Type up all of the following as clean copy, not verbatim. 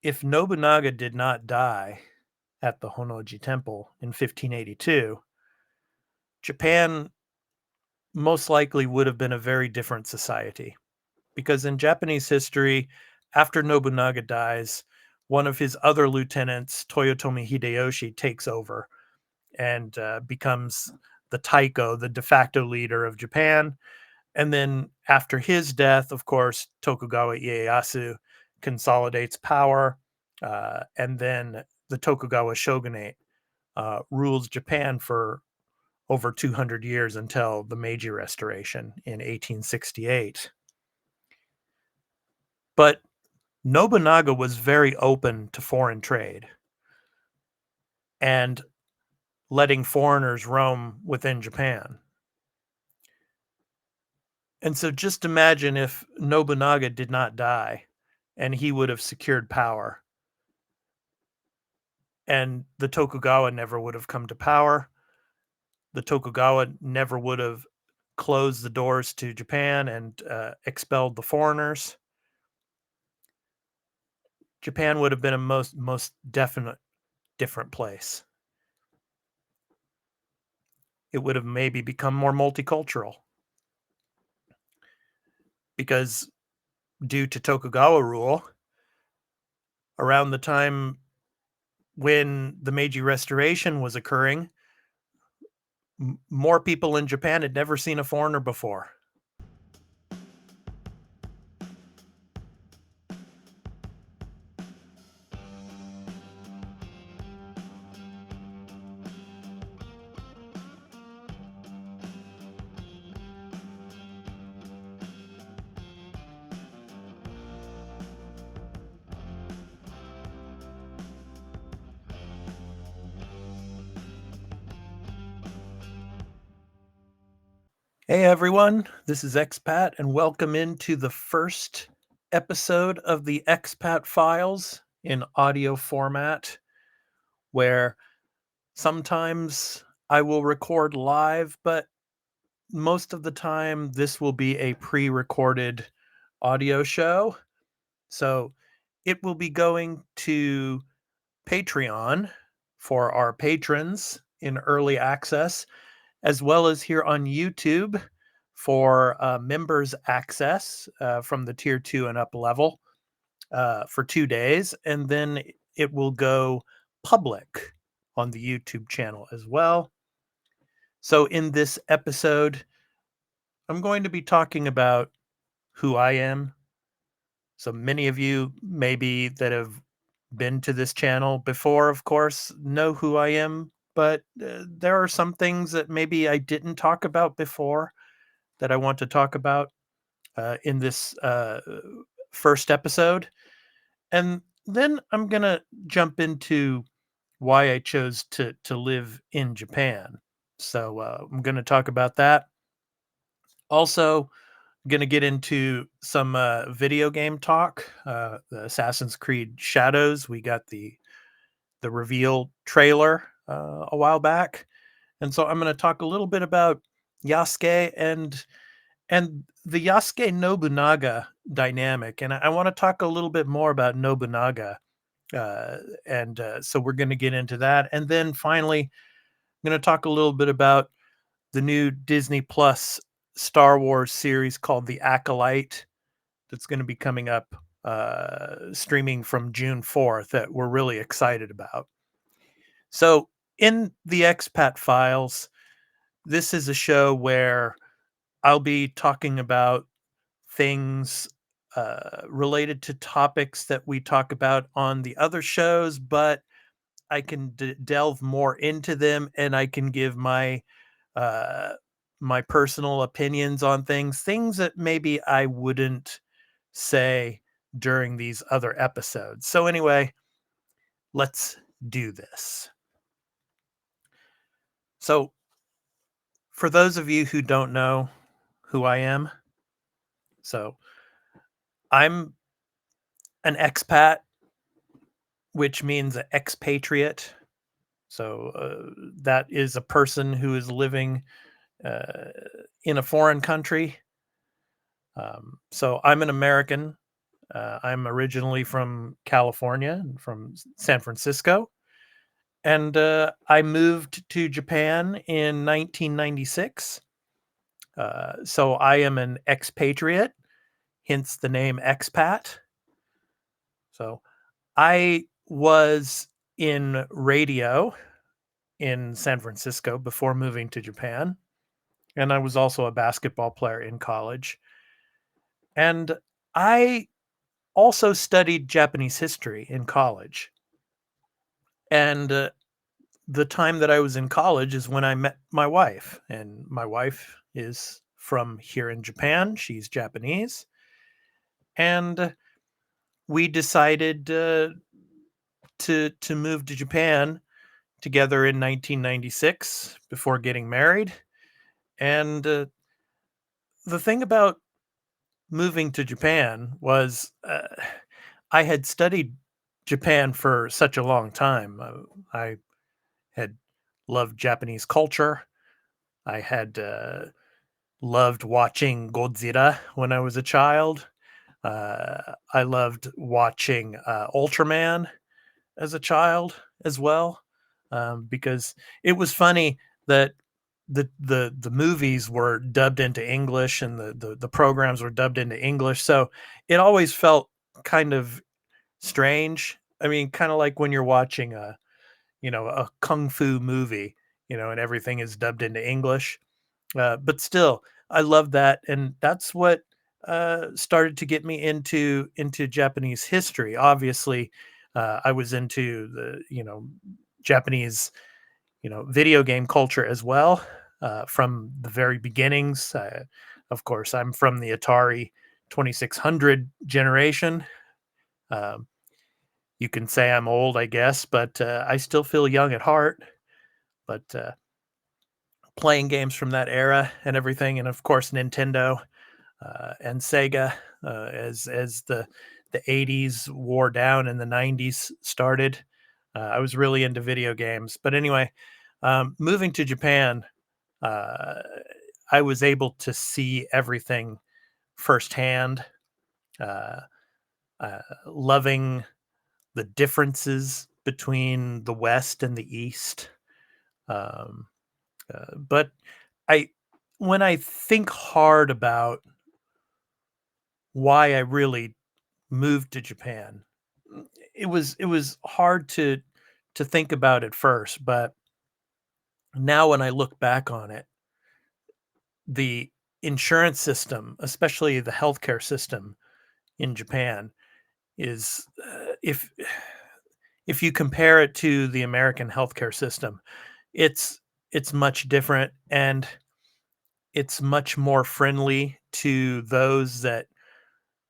if Nobunaga did not die at the Honnoji Temple in 1582, Japan most likely would have been a very different society. Because in Japanese history, after Nobunaga dies, one of his other lieutenants, Toyotomi Hideyoshi, takes over and becomes the Taiko, the de facto leader of Japan. And then after his death, of course, Tokugawa Ieyasu consolidates power. And then the Tokugawa shogunate rules Japan for over 200 years until the Meiji Restoration in 1868. But Nobunaga was very open to foreign trade and letting foreigners roam within Japan. And so just imagine if Nobunaga did not die and he would have secured power and the Tokugawa never would have come to power. The Tokugawa never would have closed the doors to Japan and expelled the foreigners. Japan would have been a most definite different place. It would have maybe become more multicultural because due to Tokugawa rule, around the time when the Meiji Restoration was occurring, more people in Japan had never seen a foreigner before. Hey everyone, this is Expat, and welcome into the first episode of the Expat Files in audio format, where sometimes I will record live, but most of the time this will be a pre-recorded audio show. So it will be going to Patreon for our patrons in early access, as well as here on YouTube for members access from the tier 2 and up level for 2 days. And then it will go public on the YouTube channel as well. So in this episode, I'm going to be talking about who I am. So many of you maybe that have been to this channel before, of course, know who I am, but there are some things that maybe I didn't talk about before that I want to talk about in this first episode. And then I'm going to jump into why I chose to live in Japan. So I'm going to talk about that. Also, going to get into some video game talk. The Assassin's Creed Shadows. We got the reveal trailer a while back, and so I'm going to talk a little bit about Yasuke and the Yasuke Nobunaga dynamic, and I want to talk a little bit more about Nobunaga, and so we're going to get into that, and then finally, I'm going to talk a little bit about the new Disney Plus Star Wars series called The Acolyte that's going to be coming up streaming from June 4th that we're really excited about. So, in the Expat Files, this is a show where I'll be talking about things related to topics that we talk about on the other shows, but I can delve more into them and I can give uh, my personal opinions on things that maybe I wouldn't say during these other episodes. So anyway, let's do this. So for those of you who don't know who I am, so I'm an expat, which means an expatriate. So that is a person who is living in a foreign country. So I'm an American. I'm originally from California, from San Francisco, and I moved to Japan in 1996. So I am an expatriate, hence the name expat. So I was in radio in San Francisco before moving to Japan, and I was also a basketball player in college. And I also studied Japanese history in college. And the time that I was in college is when I met my wife, and my wife is from here in Japan. She's Japanese, and we decided to move to Japan together in 1996 before getting married. And the thing about moving to Japan was I had studied Japan for such a long time. I had loved Japanese culture. I had loved watching Godzilla when I was a child. I loved watching Ultraman as a child as well, because it was funny that the movies were dubbed into English and the programs were dubbed into English, so it always felt kind of strange. I mean, kind of like when you're watching a kung fu movie, and everything is dubbed into English. But still, I love that, and that's what started to get me into Japanese history. Obviously, I was into the Japanese video game culture as well, from the very beginnings. Of course, I'm from the Atari 2600 generation. Um, you can say I'm old, I guess, but I still feel young at heart. But playing games from that era and everything, and of course Nintendo and Sega, as the 80s wore down and the 90s started. I was really into video games. But anyway, moving to Japan, uh, I was able to see everything firsthand, uh, loving the differences between the West and the East. Um, but I, when I think hard about why I really moved to Japan, it was hard to think about at first, but now when I look back on it, the insurance system, especially the healthcare system in Japan, is if you compare it to the American healthcare system, it's it's much different, and it's much more friendly to those that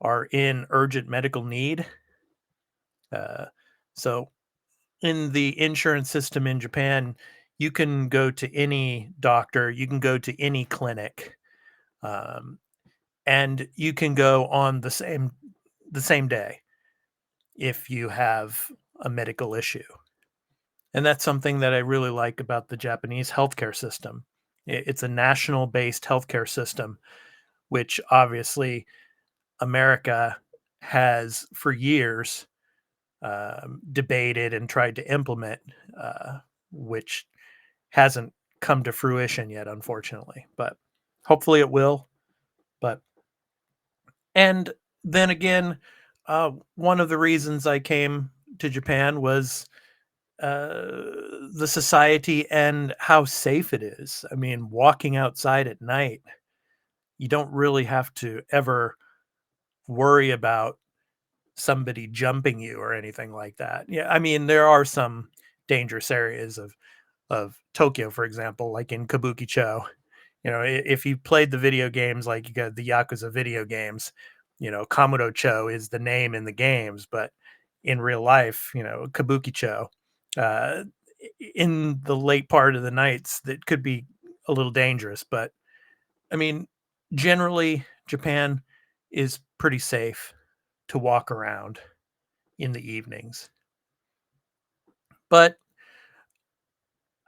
are in urgent medical need. Uh, so in the insurance system in Japan, you can go to any doctor, you can go to any clinic, um, and you can go on the same day if you have a medical issue. And that's something that I really like about the Japanese healthcare system. It's a national based healthcare system, which obviously America has for years debated and tried to implement, which hasn't come to fruition yet, unfortunately. But hopefully it will. But and then again, one of the reasons I came to Japan was the society and how safe it is. I mean, walking outside at night, you don't really have to ever worry about somebody jumping you or anything like that. Yeah, I mean, there are some dangerous areas of Tokyo, for example, like in Kabukicho. If you played the video games, like you got the Yakuza video games, Kamurocho is the name in the games, but in real life, Kabukicho, uh, in the late part of the nights, that could be a little dangerous. But I mean, generally, Japan is pretty safe to walk around in the evenings. But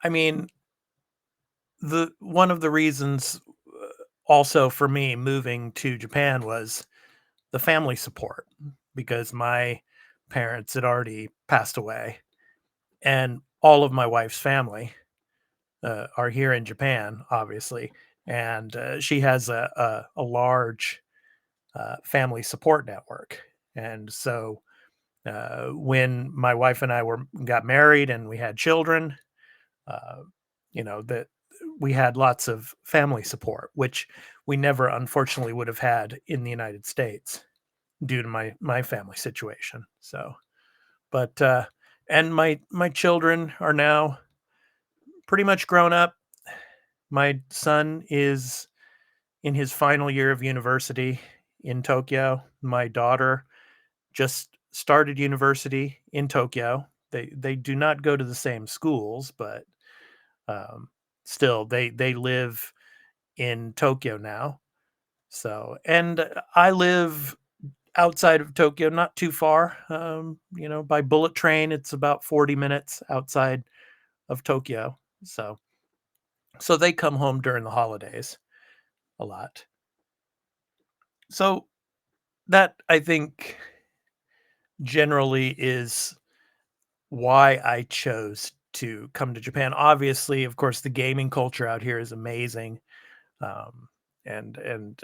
I mean, the one of the reasons also for me moving to Japan was the family support. because my parents had already passed away, and all of my wife's family are here in Japan, obviously, and she has a large family support network. And so when my wife and I were got married and we had children, uh, that we had lots of family support, which we never unfortunately would have had in the United States due to my family situation. So, but and my children are now pretty much grown up. My son is in his final year of university in Tokyo. My daughter just started university in Tokyo. They do not go to the same schools, but um, still they live in Tokyo now. So, and I live outside of Tokyo, not too far. By bullet train, it's about 40 minutes outside of Tokyo. So they come home during the holidays a lot. So that I think generally is why I chose to come to Japan. Obviously, of course, the gaming culture out here is amazing, and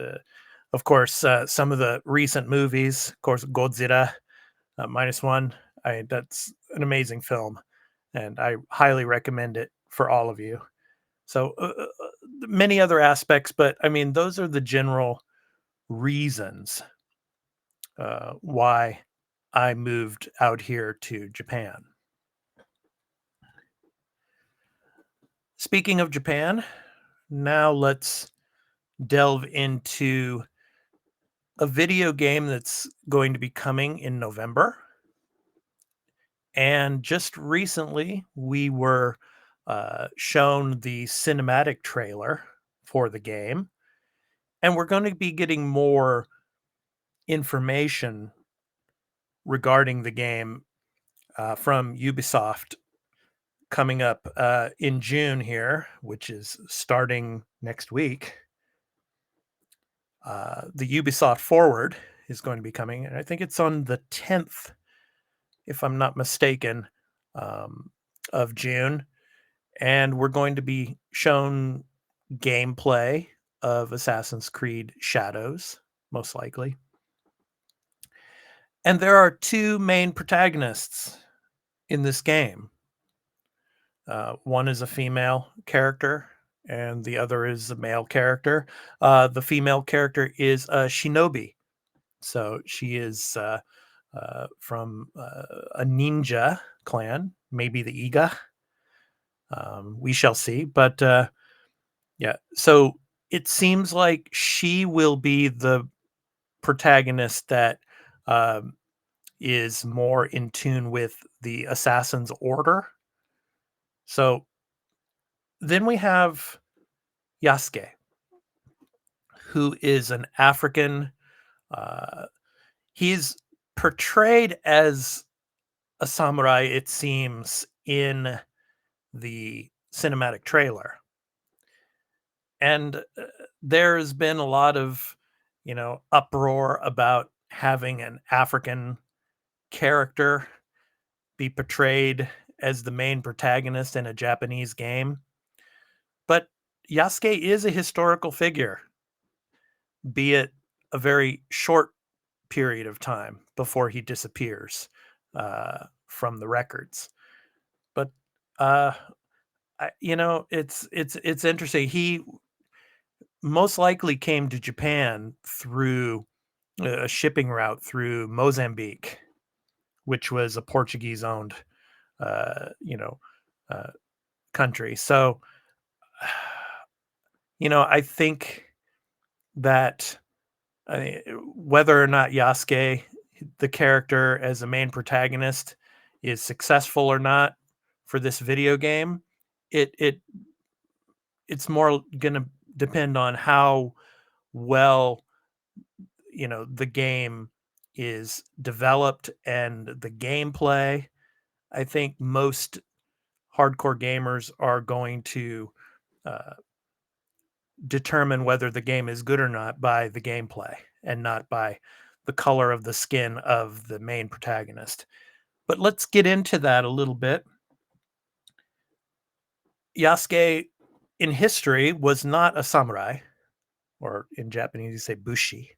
of course, some of the recent movies, of course, Godzilla minus one. That's an amazing film, and I highly recommend it for all of you. So many other aspects, but I mean, those are the general reasons why I moved out here to Japan. Speaking of Japan, now let's delve into a video game that's going to be coming in November. And just recently, we were shown the cinematic trailer for the game. And we're going to be getting more information regarding the game from Ubisoft coming up in June here, which is starting next week. The Ubisoft Forward is going to be coming, and I think it's on the 10th, if I'm not mistaken, um, of June. And we're going to be shown gameplay of Assassin's Creed Shadows, most likely. And there are two main protagonists in this game. One is a female character, and the other is a male character. The female character is a shinobi. So she is from a ninja clan, maybe the Iga. We shall see. But yeah, so it seems like she will be the protagonist that um, is more in tune with the Assassin's Order. So then we have Yasuke, who is an African. Uh, he's portrayed as a samurai, it seems, in the cinematic trailer. And there's been a lot of, uproar about having an African character be portrayed as the main protagonist in a Japanese game. But Yasuke is a historical figure, be it a very short period of time before he disappears from the records. But uh, it's interesting. He most likely came to Japan through a shipping route through Mozambique, which was a Portuguese-owned, uh, you know, uh, country. So, I think that whether or not Yasuke, the character as a main protagonist, is successful or not for this video game, it it's more going to depend on how well the game is developed and the gameplay. I think most hardcore gamers are going to uh, determine whether the game is good or not by the gameplay and not by the color of the skin of the main protagonist. But let's get into that a little bit. Yasuke in history was not a samurai, or in Japanese you say bushi.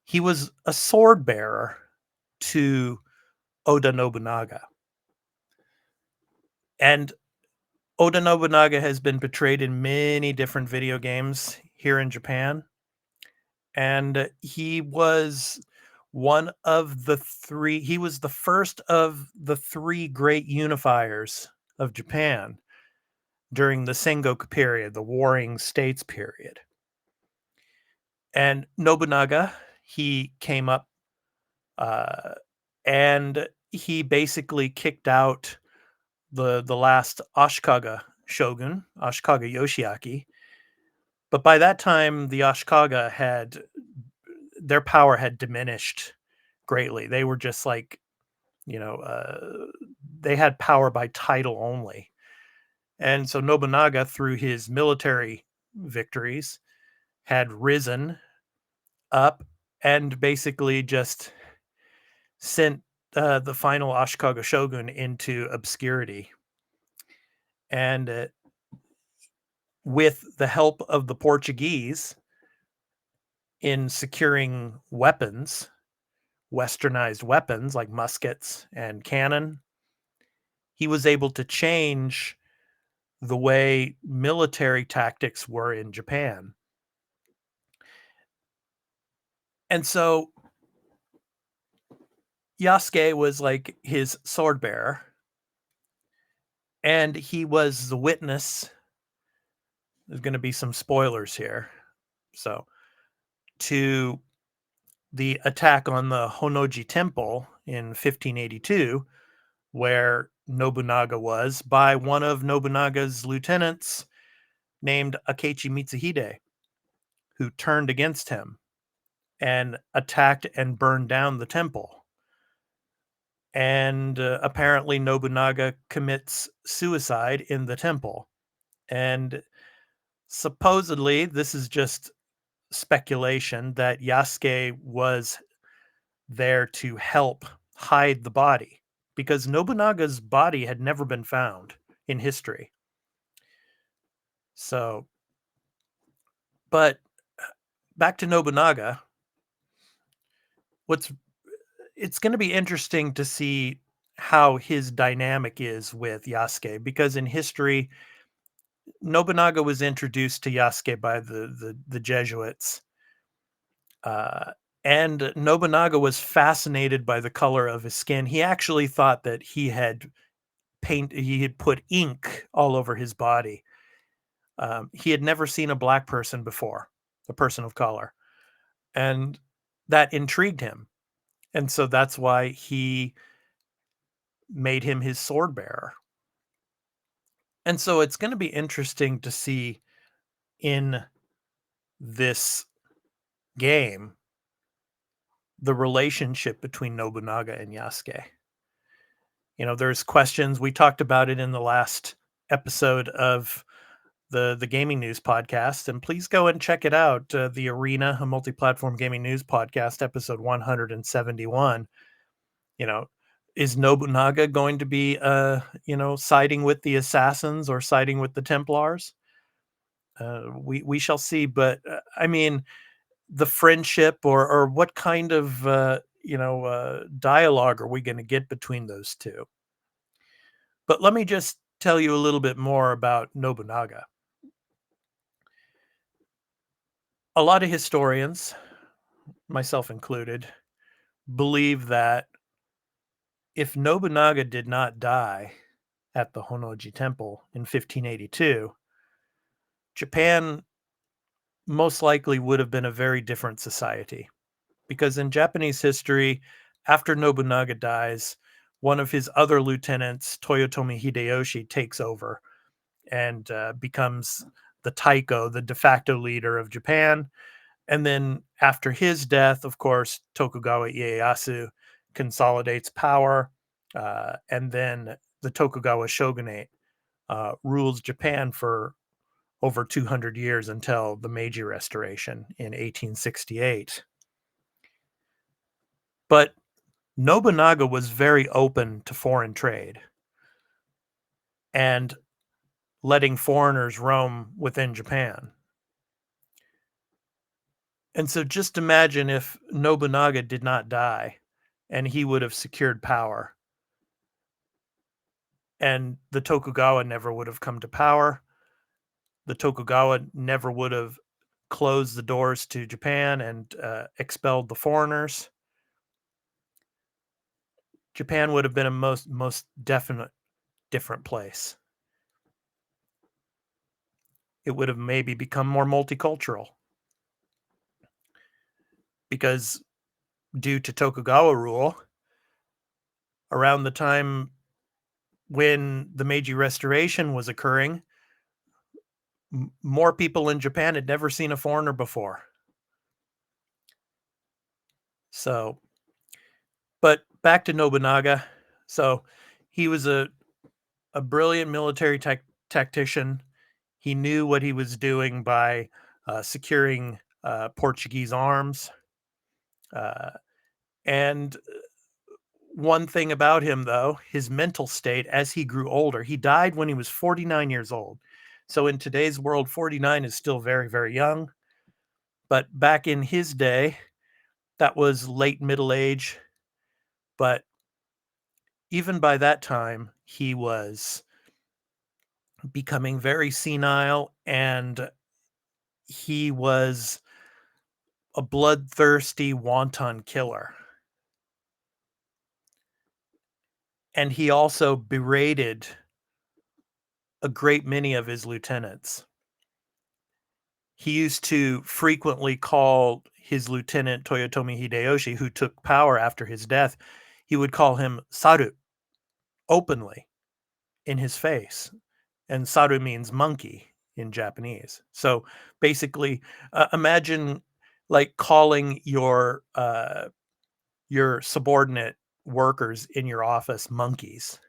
He was a sword bearer to Oda Nobunaga. And Oda Nobunaga has been portrayed in many different video games here in Japan. And he was he was the first of the three great unifiers of Japan during the Sengoku period, the Warring States period. And Nobunaga, he came up uh, and he basically kicked out the last Ashikaga shogun, Ashikaga Yoshiaki. But by that time, the Ashikaga had their power had diminished greatly. They were just like, you know, they had power by title only. And so Nobunaga, through his military victories, had risen up and basically just sent the final Ashikaga shogun into obscurity. And with the help of the Portuguese in securing weapons, westernized weapons like muskets and cannon, he was able to change the way military tactics were in Japan. And so Yasuke was like his sword bearer, and he was the witness. There's going to be some spoilers here. So, to the attack on the Honnoji Temple in 1582, where Nobunaga was, by one of Nobunaga's lieutenants named Akechi Mitsuhide, who turned against him and attacked and burned down the temple. And apparently, Nobunaga commits suicide in the temple. And supposedly, this is just speculation, that Yasuke was there to help hide the body, because Nobunaga's body had never been found in history. So, but back to Nobunaga, what's it's going to be interesting to see how his dynamic is with Yasuke, because in history Nobunaga was introduced to Yasuke by the Jesuits, uh, and Nobunaga was fascinated by the color of his skin. He actually thought that he had put ink all over his body. He had never seen a black person before, a person of color, and that intrigued him. And so that's why he made him his sword bearer. And so it's going to be interesting to see in this game the relationship between Nobunaga and Yasuke. You know, there's questions. We talked about it in the last episode of the gaming news podcast, and please go and check it out. The Arena, a multi-platform gaming news podcast, episode 171. You know, is Nobunaga going to be siding with the assassins or siding with the Templars? We shall see. But I mean, the friendship, or what kind of dialogue are we going to get between those two? But let me just tell you a little bit more about Nobunaga. A lot of historians, myself included, believe that if Nobunaga did not die at the Honnoji Temple in 1582, Japan most likely would have been a very different society. Because in Japanese history, after Nobunaga dies, one of his other lieutenants, Toyotomi Hideyoshi, takes over and becomes the Taiko, the de facto leader of Japan. And then after his death, of course, Tokugawa Ieyasu consolidates power. And then the Tokugawa shogunate rules Japan for over 200 years until the Meiji Restoration in 1868. But Nobunaga was very open to foreign trade and letting foreigners roam within Japan. And so just imagine if Nobunaga did not die and he would have secured power and the Tokugawa never would have come to power. The Tokugawa never would have closed the doors to Japan and expelled the foreigners. Japan would have been a most definite different place. It would have maybe become more multicultural because due to Tokugawa rule, around the time when the Meiji Restoration was occurring, more people in Japan had never seen a foreigner before. So, but back to Nobunaga. So, he was a brilliant military tactician. He knew what he was doing by securing Portuguese arms. Uh, and one thing about him, though, his mental state as he grew older, he died when he was 49 years old. So in today's world, 49 is still very, very young. But back in his day, that was late middle age. But even by that time, he was becoming very senile and he was a bloodthirsty, wanton killer. And he also berated a great many of his lieutenants. He used to frequently call his lieutenant Toyotomi Hideyoshi, who took power after his death, he would call him Saru openly in his face. And Saru means monkey in Japanese. So basically, imagine like calling your subordinate workers in your office monkeys.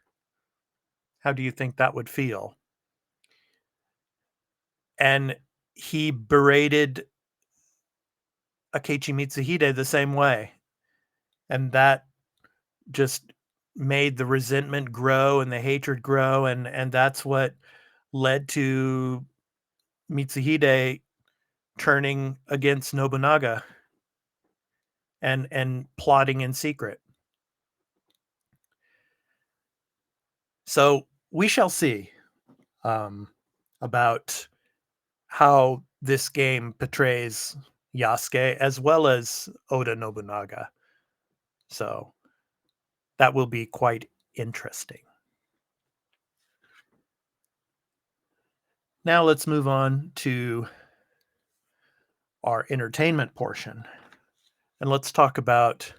How do you think that would feel? And he berated Akechi Mitsuhide the same way. And that just made the resentment grow and the hatred grow. And that's what led to Mitsuhide turning against Nobunaga and plotting in secret. So we shall see um, about how this game portrays Yasuke as well as Oda Nobunaga. So that will be quite interesting. Now let's move on to our entertainment portion. And let's talk about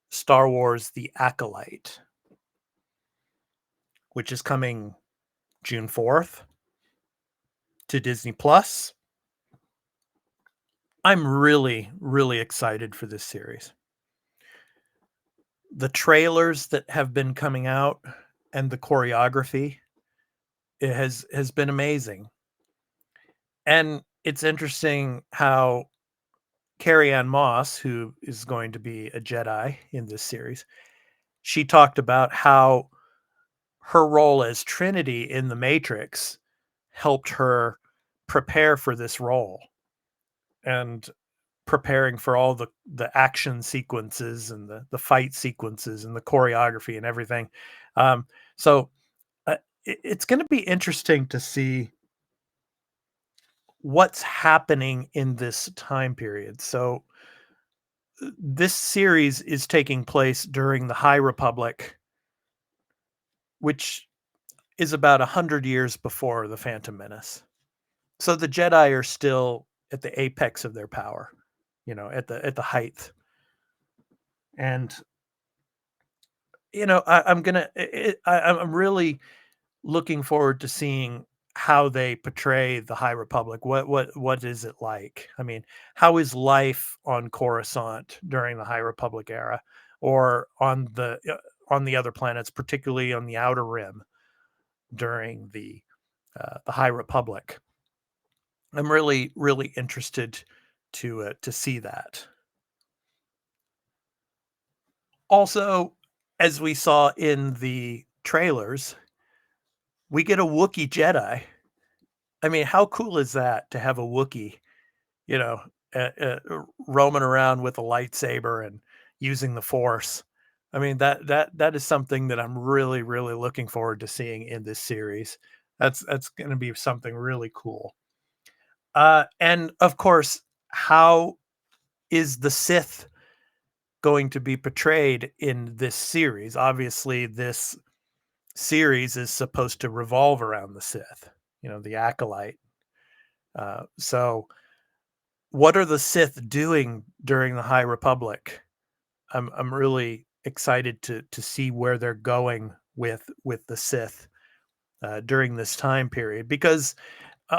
Star Wars The Acolyte, which is coming June 4th to Disney Plus. I'm really, really excited for this series. The trailers that have been coming out and the choreography it has been amazing. And it's interesting how Carrie Ann Moss, who is going to be a Jedi in this series, she talked about how her role as Trinity in The Matrix helped her prepare for this role and preparing for all the action sequences and the fight sequences and the choreography and everything. So it's going to be interesting to see what's happening in this time period. So this series is taking place during the High Republic, which is about 100 years before the Phantom Menace. So the Jedi are still at the apex of their power, at the height. And I'm really looking forward to seeing how they portray the High Republic. What is it like? I mean, how is life on Coruscant during the High Republic era, or on the other planets, particularly on the Outer Rim during the High Republic? I'm really really interested to see that. Also, as we saw in the trailers, we get a Wookiee Jedi. I mean, how cool is that to have a Wookiee, you know, roaming around with a lightsaber and using the Force? I mean, that is something that I'm really, really looking forward to seeing in this series. That's going to be something really cool. And of course, how is the Sith going to be portrayed in this series? Obviously, this series is supposed to revolve around the Sith, the Acolyte. So, what are the Sith doing during the High Republic? I'm really excited to see where they're going with the Sith during this time period because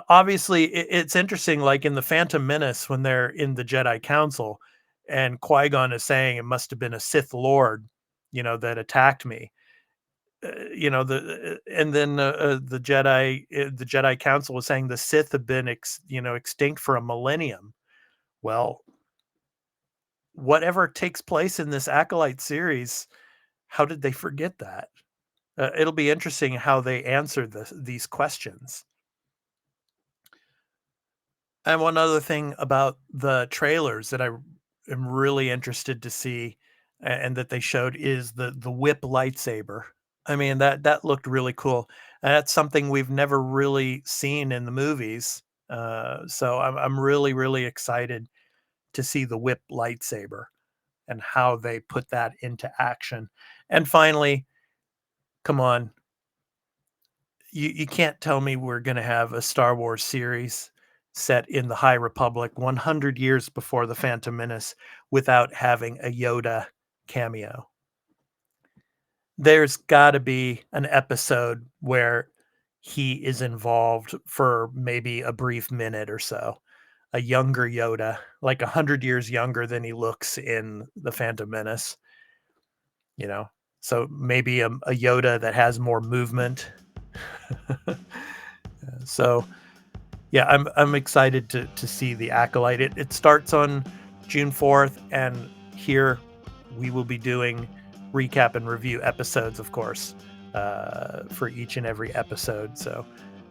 obviously it's interesting. Like in the Phantom Menace, when they're in the Jedi Council, and Qui-Gon is saying it must have been a Sith Lord, that attacked me. And then the Jedi Council was saying the Sith have been extinct for a millennium. Well, whatever takes place in this Acolyte series, how did they forget that? It'll be interesting how they answer these questions. And one other thing about the trailers that I am really interested to see and that they showed is the whip lightsaber. I mean, that looked really cool. And that's something we've never really seen in the movies. So I'm really, really excited to see the whip lightsaber and how they put that into action. And finally, come on, you can't tell me we're going to have a Star Wars series set in the High Republic 100 years before the Phantom Menace without having a Yoda cameo. There's got to be an episode where he is involved for maybe a brief minute or so. A younger Yoda, like 100 years younger than he looks in the Phantom Menace, you know. So maybe a Yoda that has more movement. So yeah, I'm excited to see the Acolyte. It starts on June 4th, and here we will be doing recap and review episodes, of course, for each and every episode. So,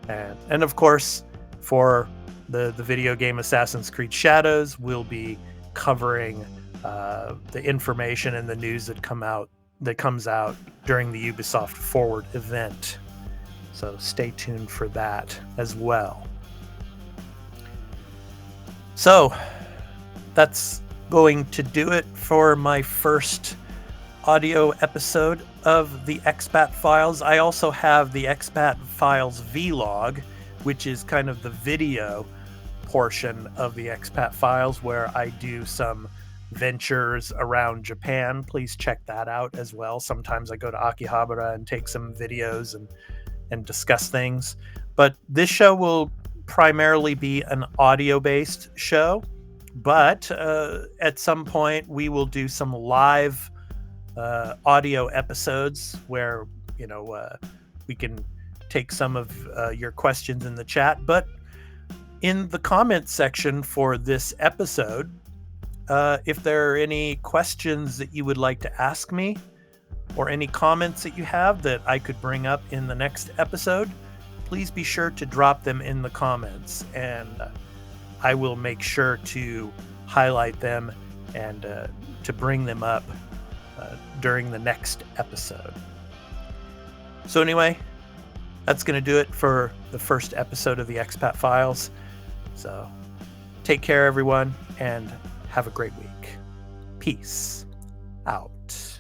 and of course, for the video game Assassin's Creed Shadows, we'll be covering the information and the news that comes out during the Ubisoft Forward event. So stay tuned for that as well. So that's going to do it for my first audio episode of the Expat Files. I also have the Expat Files vlog, which is kind of the video portion of the Expat Files where I do some ventures around Japan. Please check that out as well. Sometimes I go to Akihabara and take some videos and discuss things. But this show will primarily be an audio-based show, but at some point we will do some live audio episodes where we can take some of your questions in the chat. But in the comments section for this episode, if there are any questions that you would like to ask me or any comments that you have that I could bring up in the next episode, please be sure to drop them in the comments, and I will make sure to highlight them and to bring them up during the next episode. So anyway, that's going to do it for the first episode of the Expat Files. So take care, everyone, and have a great week. Peace out.